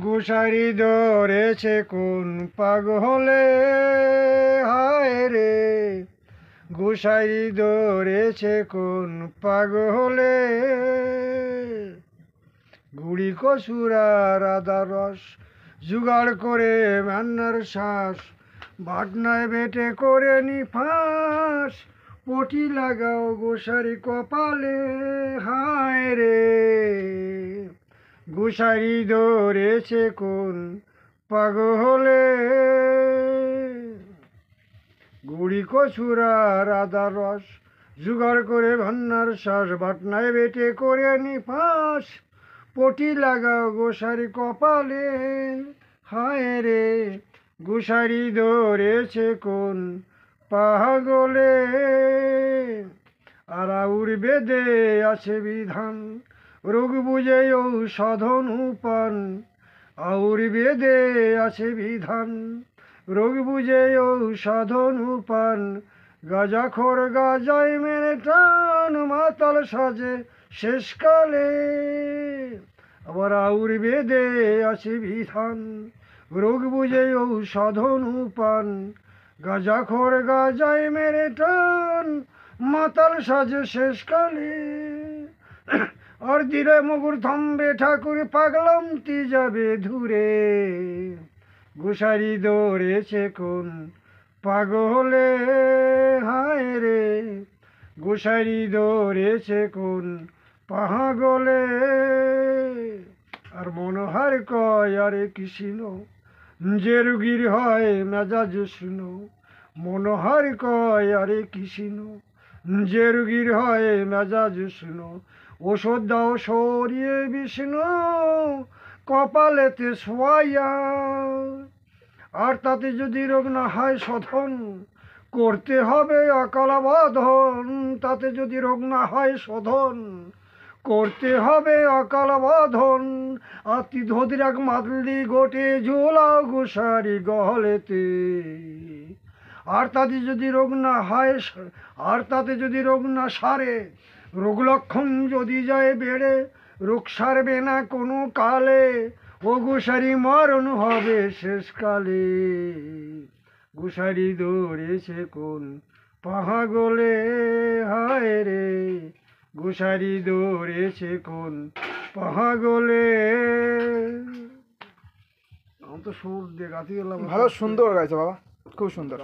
Grocery ধরেছে কোন পাগলে, হায় রে গোসারি ধরেছে কোন পাগলে। গুড়ি কসুরা আদা রস জোগাড় করে রান্নার শ্বাস, বাটনায় বেটে করে নি ফাঁস, পটি লাগাও গোসারি কপালে, হায় রে গোসারি ধরেছে কোন পাগলে। গুড়ি কচুরা আদা রস জোগাড় করে রান্নার শ্বাস, বাটনায় বেটে করে নি ফাঁস, পটি লাগাও গোসারি কপালে, হায় রে গোসারি ধরেছে কোন পাগলে। আরাউর বেদে আছে বিধান, রোগ বুঝে ঔষধন উপান। আউর বেদে আছে বিধান, রোগ বুঝে ঔষধন উপান। গাঁজাখোর গাজায় মেরে টান, মাতাল সাজে শেষকালে। আবার আউর বেদে আছে বিধান, রোগ বুঝে ঔষধন উপান। গাঁজাখোর গাজায় মেরে টান, মাতাল সাজে শেষকালে। আর দিলে মুগুর থমবে ঠাকুর, পাগলামতি যাবে ধুরে। গোসারি ধরেছে কোন পাগলে, হায় রে গোসারি ধরেছে কোন পাগলে। আর মনোহার কয় আরে কৃষ্ণ, যে রুগীর হয় মেজাজ শুনো। মনোহার কয় আরে কৃষ্ণ, যে রুগীর হয় মেজাজ শুনো। ওষুধ দাও সরিয়ে বিষ্ণু, কপালেতে শোয়াইয়া। আর তাতে যদি রোগ না হয় শোধন, করতে হবে অকাল বোধন। তাতে যদি রোগ না হয় শোধন, করতে হবে অকাল বোধন। আতি ধদিরাক মাতলি গোটে ঝোলাও গোসারি গহলেতে। আর তাতে যদি রোগ না হয়, আর তাতে যদি রোগ না সারে, রোগ লক্ষণ যদি যায় বেড়ে, রোগ সারবে না কোনো কালে। ও গোসারি মরণ হবে শেষকালে। গোসারি ধরেছে কোন পাগলে, হায় রে গোসারি ধরেছে কোন পাগলে। আমি তো সুর দিয়ে গাঁথি গেলাম। ভালো সুন্দর গাইছে বাবা, খুব সুন্দর।